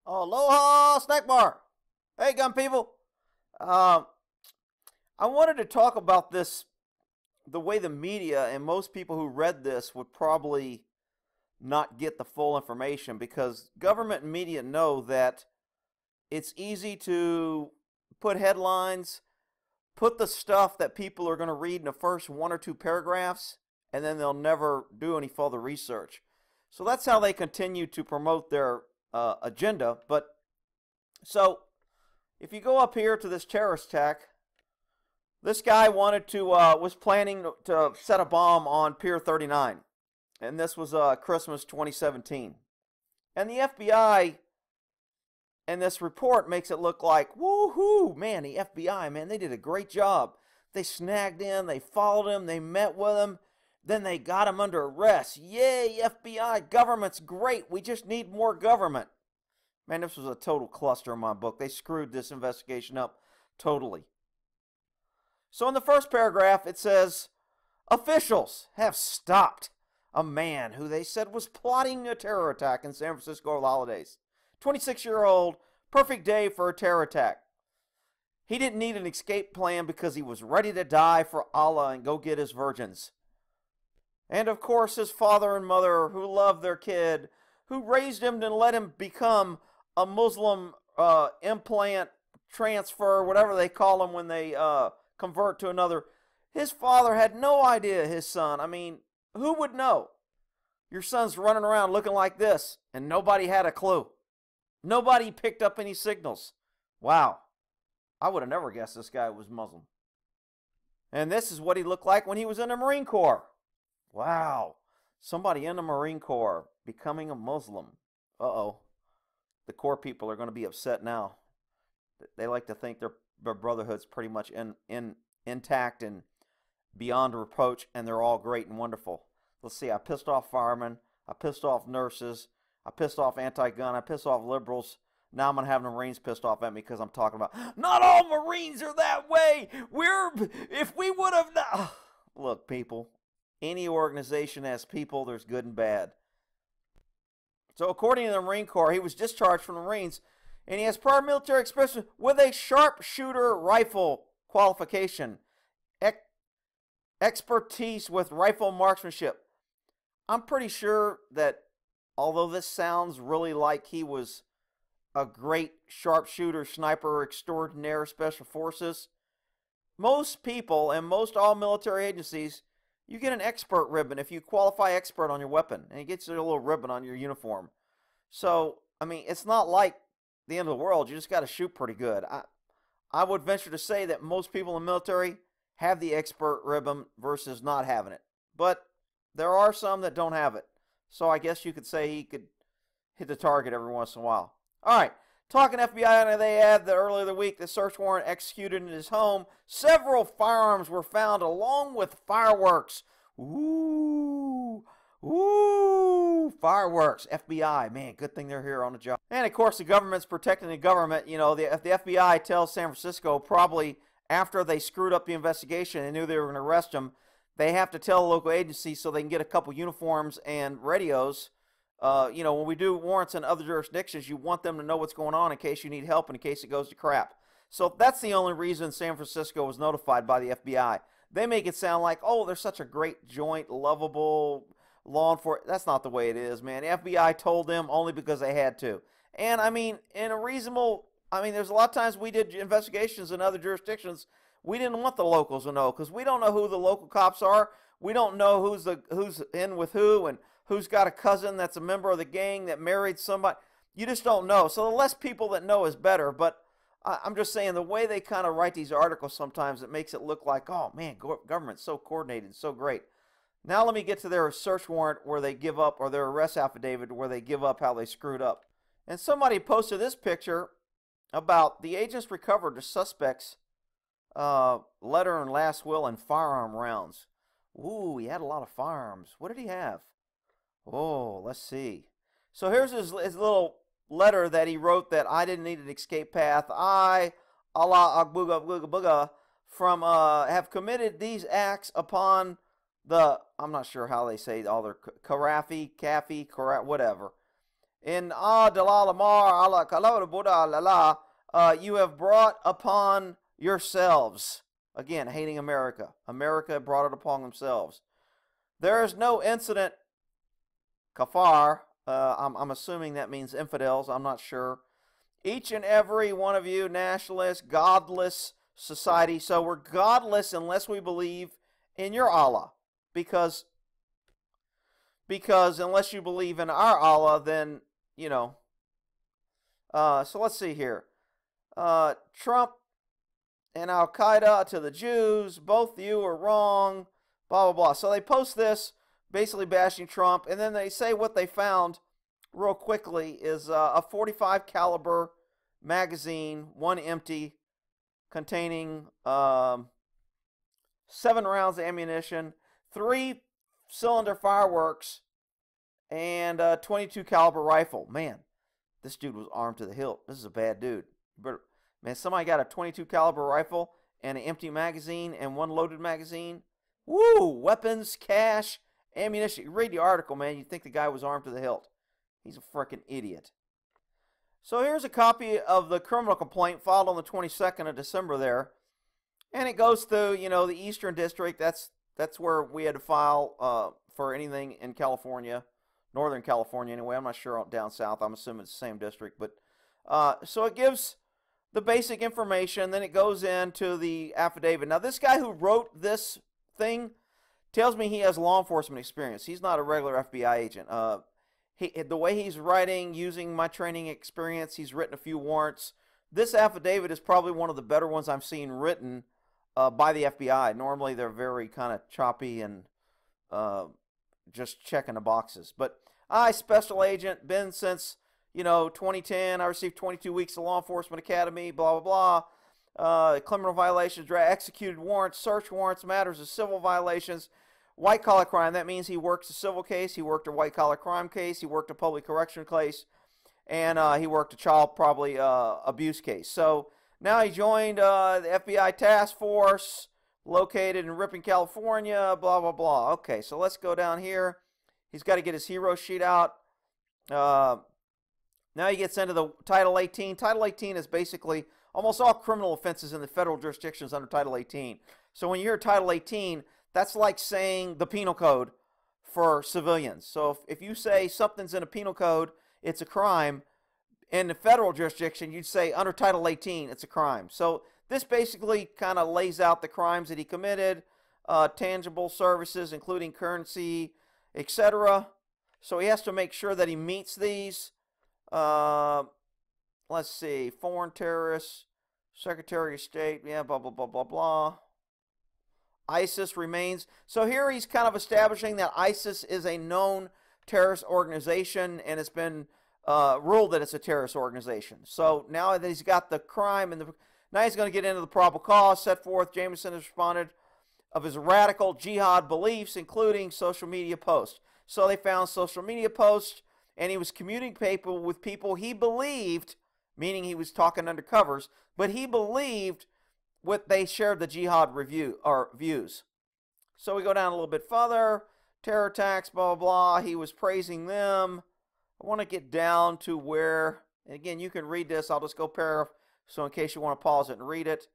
Aloha, snack bar. Hey, gun people. Um, I wanted to talk about this, the way the media and most people who read this would probably not get the full information because government and media know that it's easy to put headlines, put the stuff that people are going to read in the first one or two paragraphs, and then they'll never do any further research. So that's how they continue to promote their agenda. But so if you go up here to this terrorist attack, this guy was planning to set a bomb on Pier 39, and this was Christmas 2017. And the FBI in this report makes it look like, woohoo, man, the FBI, man, they did a great job. They snagged him, they followed him, they met with him, then they got him under arrest. Yay, FBI, government's great. We just need more government. Man, this was a total cluster in my book. They screwed this investigation up totally. So in the first paragraph, it says, officials have stopped a man who they said was plotting a terror attack in San Francisco over the holidays. 26-year-old, perfect day for a terror attack. He didn't need an escape plan because he was ready to die for Allah and go get his virgins. And of course, his father and mother, who loved their kid, who raised him and let him become a Muslim implant transfer, whatever they call them when they convert to another. His father had no idea his son. I mean, who would know? Your son's running around looking like this, and nobody had a clue. Nobody picked up any signals. Wow. I would have never guessed this guy was Muslim. And this is what he looked like when he was in the Marine Corps. Wow. Somebody in the Marine Corps becoming a Muslim. Uh-oh. The Corps people are going to be upset now. They like to think their brotherhood's pretty much intact and beyond reproach, and they're all great and wonderful. Let's see, I pissed off firemen. I pissed off nurses. I pissed off anti-gun. I pissed off liberals. Now I'm going to have the Marines pissed off at me because I'm talking about, not all Marines are that way. If we would have... Look, people, any organization has people, there's good and bad. So according to the Marine Corps, he was discharged from the Marines, and he has prior military experience with a sharpshooter rifle qualification, expertise with rifle marksmanship. I'm pretty sure that although this sounds really like he was a great sharpshooter, sniper, extraordinaire special forces, most people and most all military agencies, you get an expert ribbon if you qualify expert on your weapon, and it gets you a little ribbon on your uniform. So, I mean, it's not like the end of the world. You just got to shoot pretty good. I would venture to say that most people in the military have the expert ribbon versus not having it. But there are some that don't have it. So I guess you could say he could hit the target every once in a while. All right. Talking FBI, they add that earlier the week, the search warrant executed in his home. Several firearms were found along with fireworks. Ooh, ooh, fireworks. FBI, man, good thing they're here on the job. And of course, the government's protecting the government. You know, the FBI tells San Francisco probably after they screwed up the investigation and knew they were going to arrest him, they have to tell the local agency so they can get a couple uniforms and radios. You know, when we do warrants in other jurisdictions, you want them to know what's going on in case you need help and in case it goes to crap. So that's the only reason San Francisco was notified by the FBI. They make it sound like, oh, they're such a great joint, lovable law enforcement. That's not the way it is, man. The FBI told them only because they had to. And, I mean, in a reasonable, I mean, there's a lot of times we did investigations in other jurisdictions. We didn't want the locals to know because we don't know who the local cops are. We don't know who's in with who and who's got a cousin that's a member of the gang that married somebody. You just don't know. So the less people that know is better. But I'm just saying the way they kind of write these articles sometimes, it makes it look like, oh, man, government's so coordinated, so great. Now let me get to their search warrant where they give up, or their arrest affidavit where they give up how they screwed up. And somebody posted this picture about the agents recovered the suspect's letter and last will and firearm rounds. Ooh, he had a lot of firearms. What did he have? Oh, let's see. So here's his little letter that he wrote that I didn't need an escape path. I, Allah Akbuga Buga Buga, from have committed these acts upon the, I'm not sure how they say all their Karafi, Kafi, whatever. In Dalal Amar Allah Kala Buddha Lala, you have brought upon yourselves. Again, hating America. America brought it upon themselves. There is no incident, kafar. I'm assuming that means infidels. I'm not sure. Each and every one of you, nationalist, godless society. So we're godless unless we believe in your Allah. Because unless you believe in our Allah, then, you know. So let's see here. Trump and Al-Qaeda to the Jews. Both of you are wrong. Blah, blah, blah. So they post this, basically bashing Trump. And then they say what they found real quickly is a 45 caliber magazine, one empty, containing 7 rounds of ammunition, 3-cylinder fireworks, and a 22 caliber rifle. Man, this dude was armed to the hilt. This is a bad dude. But man, somebody got a 22 caliber rifle and an empty magazine and one loaded magazine. Woo! Weapons, cash, ammunition. You read the article, man, you'd think the guy was armed to the hilt. He's a freaking idiot. So here's a copy of the criminal complaint filed on the 22nd of December there. And it goes through, you know, the Eastern District. That's where we had to file for anything in California. Northern California, anyway. I'm not sure down south. I'm assuming it's the same district. But so it gives the basic information. Then it goes into the affidavit. Now, this guy who wrote this thing tells me he has law enforcement experience. He's not a regular FBI agent. The way he's writing, using my training experience, he's written a few warrants. This affidavit is probably one of the better ones I've seen written by the FBI. Normally, they're very kind of choppy and just checking the boxes. But I, special agent, been since, 2010. I received 22 weeks of law enforcement academy, blah, blah, blah. Criminal violations, executed warrants, search warrants, matters of civil violations. White-collar crime, that means he works a civil case, he worked a white-collar crime case, he worked a public correction case, and he worked a child probably abuse case. So now he joined the FBI task force located in Ripon, California, blah, blah, blah. Okay, so let's go down here. He's got to get his hero sheet out. Now he gets into the Title 18. Title 18 is basically almost all criminal offenses in the federal jurisdictions under Title 18. So when you hear Title 18, that's like saying the penal code for civilians. So if you say something's in a penal code, it's a crime. In the federal jurisdiction, you'd say under Title 18, it's a crime. So this basically kind of lays out the crimes that he committed, tangible services, including currency, etc. So he has to make sure that he meets these. Let's see, foreign terrorists, Secretary of State, yeah, blah, blah, blah, blah, blah. ISIS remains. So here he's kind of establishing that ISIS is a known terrorist organization, and it's been ruled that it's a terrorist organization. So now that he's got the crime, and now he's going to get into the probable cause set forth. Jameson has responded of his radical jihad beliefs, including social media posts. So they found social media posts, and he was communicating with people he believed, meaning he was talking undercovers, but he believed what they shared the jihad review or views. So we go down a little bit further. Terror attacks, blah, blah, blah. He was praising them. I want to get down to where, and again, you can read this. I'll just go paragraph, so in case you want to pause it and read it.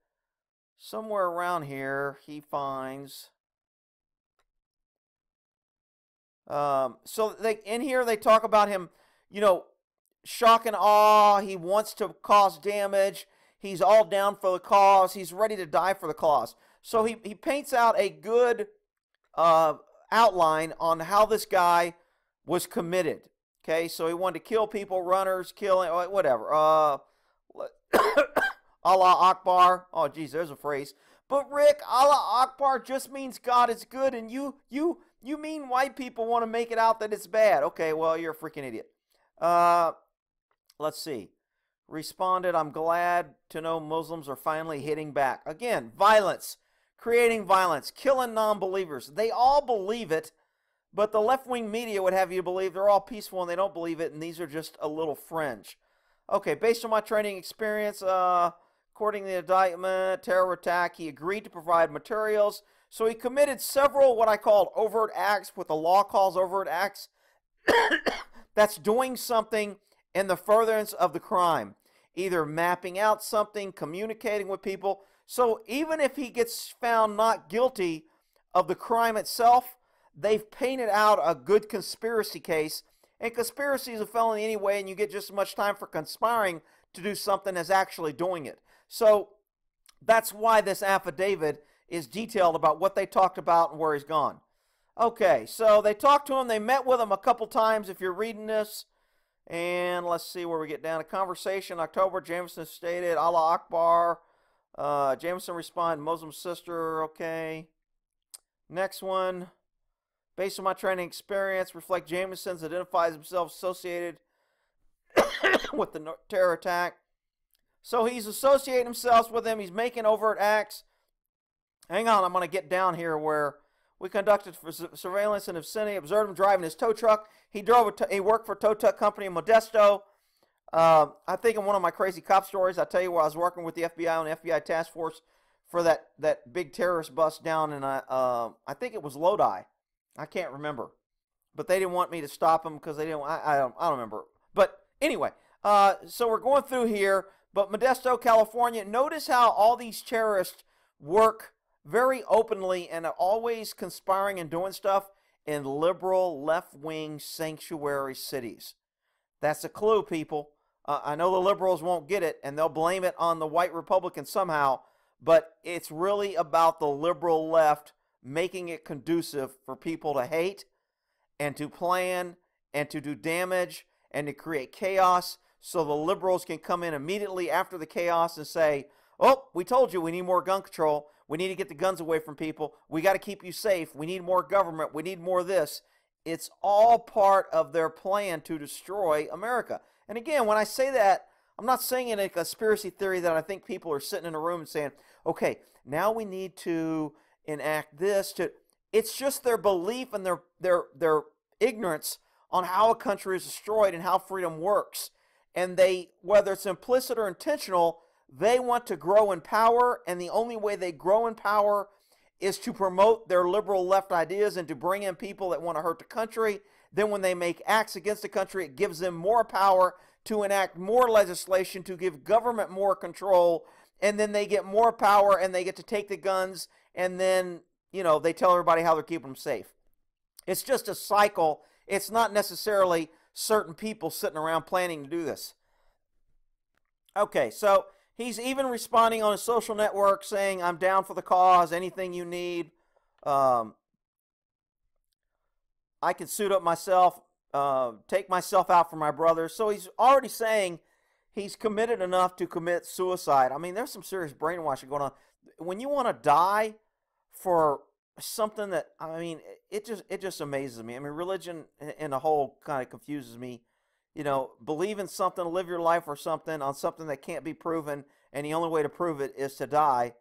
Somewhere around here, he finds. So in here, they talk about him, shock and awe. He wants to cause damage. He's all down for the cause. He's ready to die for the cause. So he paints out a good outline on how this guy was committed. Okay, so he wanted to kill people, runners, killing, whatever. Allah Akbar. Oh, geez, there's a phrase. But Rick, Allah Akbar just means God is good, and you mean white people want to make it out that it's bad. Okay, well, you're a freaking idiot. Let's see. Responded, I'm glad to know Muslims are finally hitting back. Again, violence, creating violence, killing non-believers. They all believe it, but the left-wing media would have you believe they're all peaceful and they don't believe it, and these are just a little fringe. Okay, based on my training experience, according to the indictment, terror attack, he agreed to provide materials. So he committed several what I called overt acts, what the law calls overt acts. that's doing something in the furtherance of the crime, either mapping out something, communicating with people. So even if he gets found not guilty of the crime itself, they've painted out a good conspiracy case. And conspiracy is a felony anyway, and you get just as much time for conspiring to do something as actually doing it. So that's why this affidavit is detailed about what they talked about and where he's gone. Okay, so they talked to him. They met with him a couple times if you're reading this. And let's see where we get down. A conversation, October, Jameson stated, Allah Akbar. Jameson responded, Muslim sister, okay. Next one. Based on my training experience, reflect Jameson's identifies himself associated with the terror attack. So he's associating himself with them. He's making overt acts. Hang on, I'm going to get down here where we conducted surveillance in the vicinity, observed him driving his tow truck. He worked for a tow truck company in Modesto. I think in one of my crazy cop stories, I tell you where I was working with the FBI on the FBI task force for that big terrorist bust down in, I think it was Lodi. I can't remember. But they didn't want me to stop them because they didn't, I don't remember. But anyway, so we're going through here. But Modesto, California, notice how all these terrorists work very openly and are always conspiring and doing stuff in liberal, left-wing sanctuary cities. That's a clue, people. I know the liberals won't get it, and they'll blame it on the white Republicans somehow, but it's really about the liberal left making it conducive for people to hate and to plan and to do damage and to create chaos so the liberals can come in immediately after the chaos and say, oh, we told you we need more gun control. We need to get the guns away from people. We got to keep you safe. We need more government. We need more of this. It's all part of their plan to destroy America. And again, when I say that, I'm not saying in a conspiracy theory that I think people are sitting in a room and saying, okay, now we need to enact this. It's just their belief and their ignorance on how a country is destroyed and how freedom works. And they, whether it's implicit or intentional, they want to grow in power, and the only way they grow in power is to promote their liberal left ideas and to bring in people that want to hurt the country. Then when they make acts against the country, it gives them more power to enact more legislation, to give government more control, and then they get more power and they get to take the guns, and then, you know, they tell everybody how they're keeping them safe. It's just a cycle. It's not necessarily certain people sitting around planning to do this. Okay, so he's even responding on his social network saying, I'm down for the cause, anything you need. I can suit up myself, take myself out for my brothers. So he's already saying he's committed enough to commit suicide. I mean, there's some serious brainwashing going on. When you want to die for something that, I mean, it just amazes me. I mean, religion in a whole kind of confuses me. You know, believe in something, live your life for something, on something that can't be proven, and the only way to prove it is to die.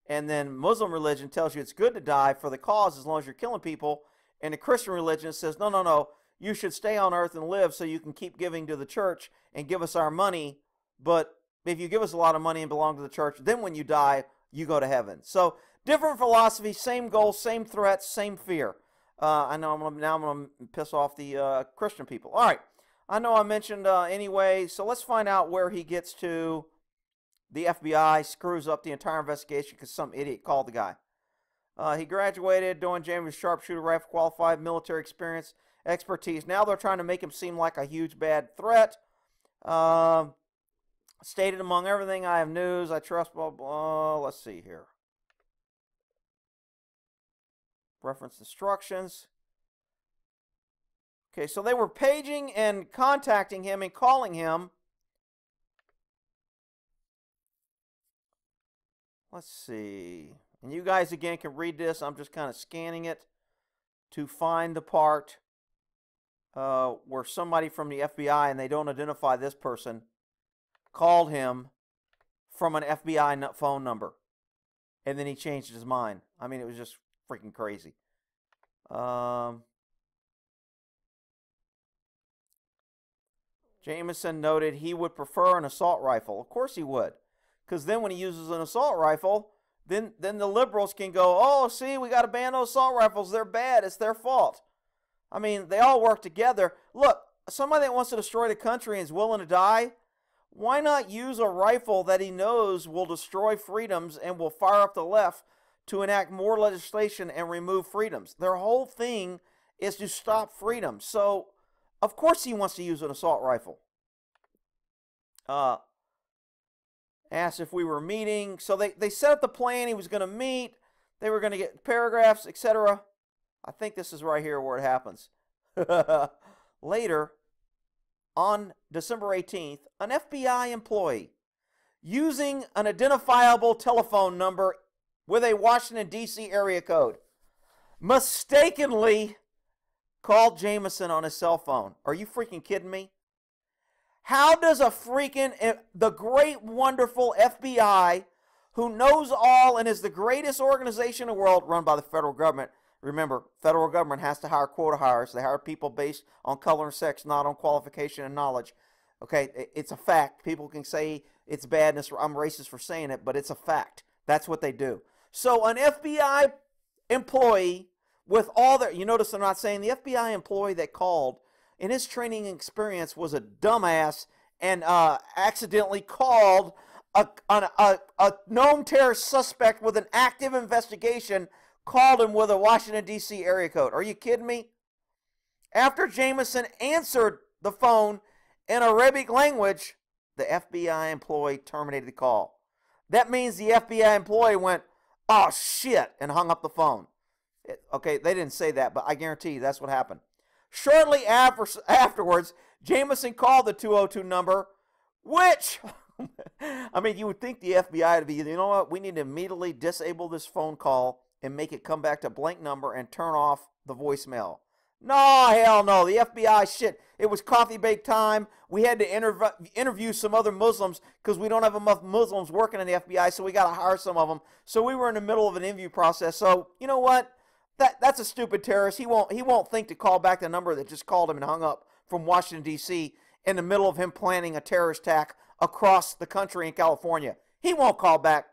And then Muslim religion tells you it's good to die for the cause as long as you're killing people. And the Christian religion says, no, no, no, you should stay on earth and live so you can keep giving to the church and give us our money. But if you give us a lot of money and belong to the church, then when you die, you go to heaven. So different philosophy, same goal, same threats, same fear. I know now I'm going to piss off the Christian people. All right. I know I mentioned anyway, so let's find out where he gets to. The FBI screws up the entire investigation because some idiot called the guy. He graduated, doing James sharpshooter rifle, qualified military experience, expertise. Now they're trying to make him seem like a huge bad threat. Stated among everything, I have news, I trust, blah, blah. Let's see here. Reference instructions. Okay, so they were paging and contacting him and calling him. Let's see. And you guys, again, can read this. I'm just kind of scanning it to find the part where somebody from the FBI, and they don't identify this person, called him from an FBI phone number. And then he changed his mind. I mean, it was just freaking crazy. Jameson noted he would prefer an assault rifle. Of course he would. Because then when he uses an assault rifle, then the liberals can go, oh, see, we got to ban those assault rifles. They're bad. It's their fault. I mean, they all work together. Look, somebody that wants to destroy the country and is willing to die, why not use a rifle that he knows will destroy freedoms and will fire up the left to enact more legislation and remove freedoms? Their whole thing is to stop freedom. So, of course he wants to use an assault rifle. Asked if we were meeting. So they set up the plan. He was going to meet. They were going to get paragraphs, etc. I think this is right here where it happens. Later, on December 18th, an FBI employee using an identifiable telephone number with a Washington, D.C. area code mistakenly called Jameson on his cell phone. Are you freaking kidding me? How does the great, wonderful FBI, who knows all and is the greatest organization in the world, run by the federal government? Remember, federal government has to hire quota hires. They hire people based on color and sex, not on qualification and knowledge. Okay, it's a fact. People can say it's bad and I'm racist for saying it, but it's a fact. That's what they do. So an FBI employee with all their, you notice they're not saying the FBI employee that called in his training experience was a dumbass and accidentally called a known terrorist suspect with an active investigation, called him with a Washington, D.C. area code. Are you kidding me? After Jameson answered the phone in Arabic language, the FBI employee terminated the call. That means the FBI employee went, "Oh, shit," and hung up the phone. Okay, they didn't say that, but I guarantee you that's what happened. Shortly afterwards, Jameson called the 202 number, which, I mean, you would think the FBI would be, you know what, we need to immediately disable this phone call and make it come back to a blank number and turn off the voicemail. No, hell no. The FBI, shit, it was coffee break time. We had to interview some other Muslims because we don't have enough Muslims working in the FBI, so we got to hire some of them. So we were in the middle of an interview process. So, you know what? That's a stupid terrorist. He won't think to call back the number that just called him and hung up from Washington, D.C. in the middle of him planning a terrorist attack across the country in California. He won't call back.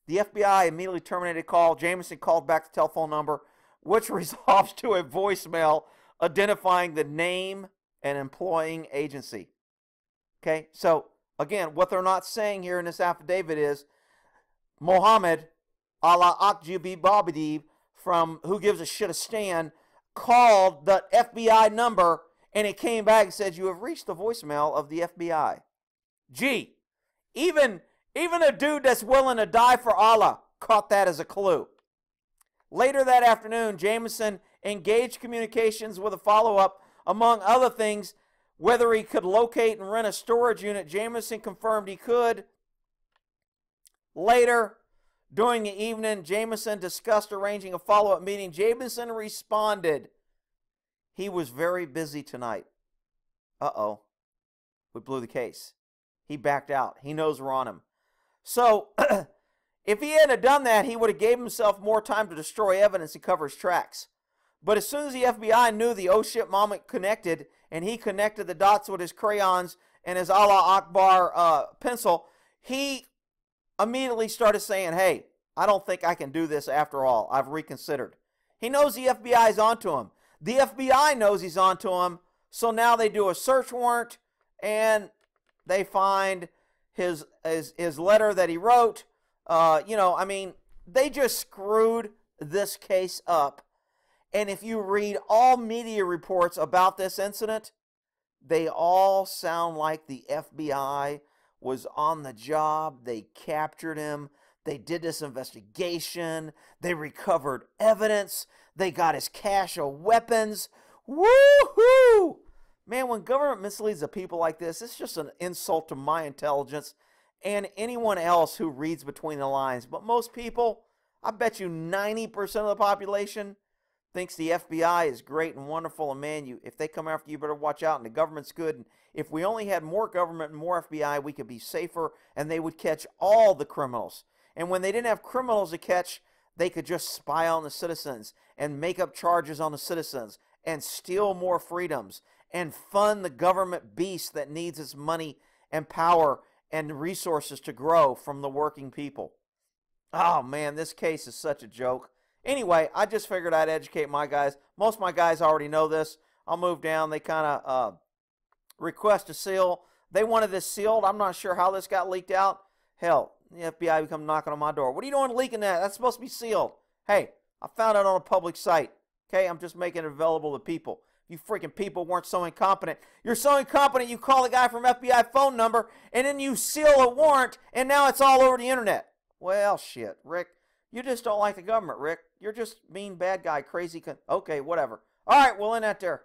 The FBI immediately terminated the call. Jameson called back the telephone number, which resolves to a voicemail identifying the name and employing agency. Okay, so again, what they're not saying here in this affidavit is Mohammed Allah Akjubi Babadib from Who Gives a Shit a Stand called the FBI number and it came back and said, "You have reached the voicemail of the FBI." Gee, even a dude that's willing to die for Allah caught that as a clue. Later that afternoon, Jameson engaged communications with a follow-up, among other things, whether he could locate and rent a storage unit. Jameson confirmed he could. Later, during the evening, Jameson discussed arranging a follow-up meeting. Jameson responded, he was very busy tonight. Uh-oh. We blew the case. He backed out. He knows we're on him. So, if he hadn't done that, he would have gave himself more time to destroy evidence and cover his tracks. But as soon as the FBI knew the oh shit moment connected, and he connected the dots with his crayons and his Allah Akbar pencil, he immediately started saying, "Hey, I don't think I can do this after all. I've reconsidered." He knows the FBI is onto him. The FBI knows he's onto him. So now they do a search warrant and they find his letter that he wrote. You know, I mean, they just screwed this case up. And if you read all media reports about this incident, they all sound like the FBI was on the job. They captured him. They did this investigation. They recovered evidence. They got his cache of weapons. Woohoo! Man, when government misleads the people like this, it's just an insult to my intelligence and anyone else who reads between the lines. But most people, I bet you 90% of the population thinks the FBI is great and wonderful, and man, if they come after you, better watch out, and the government's good. And if we only had more government and more FBI, we could be safer, and they would catch all the criminals. And when they didn't have criminals to catch, they could just spy on the citizens and make up charges on the citizens and steal more freedoms and fund the government beast that needs its money and power and resources to grow from the working people. Oh man, this case is such a joke. Anyway, I just figured I'd educate my guys. Most of my guys already know this. I'll move down. They kind of request a seal. They wanted this sealed. I'm not sure how this got leaked out. Hell, the FBI come knocking on my door. What are you doing leaking that? That's supposed to be sealed. Hey, I found it on a public site. Okay, I'm just making it available to people. You freaking people weren't so incompetent. You're so incompetent you call the guy from FBI phone number and then you seal a warrant and now it's all over the internet. Well, shit, Rick. You just don't like the government, Rick. You're just mean, bad guy, crazy. Okay, whatever. All right, we'll end that there.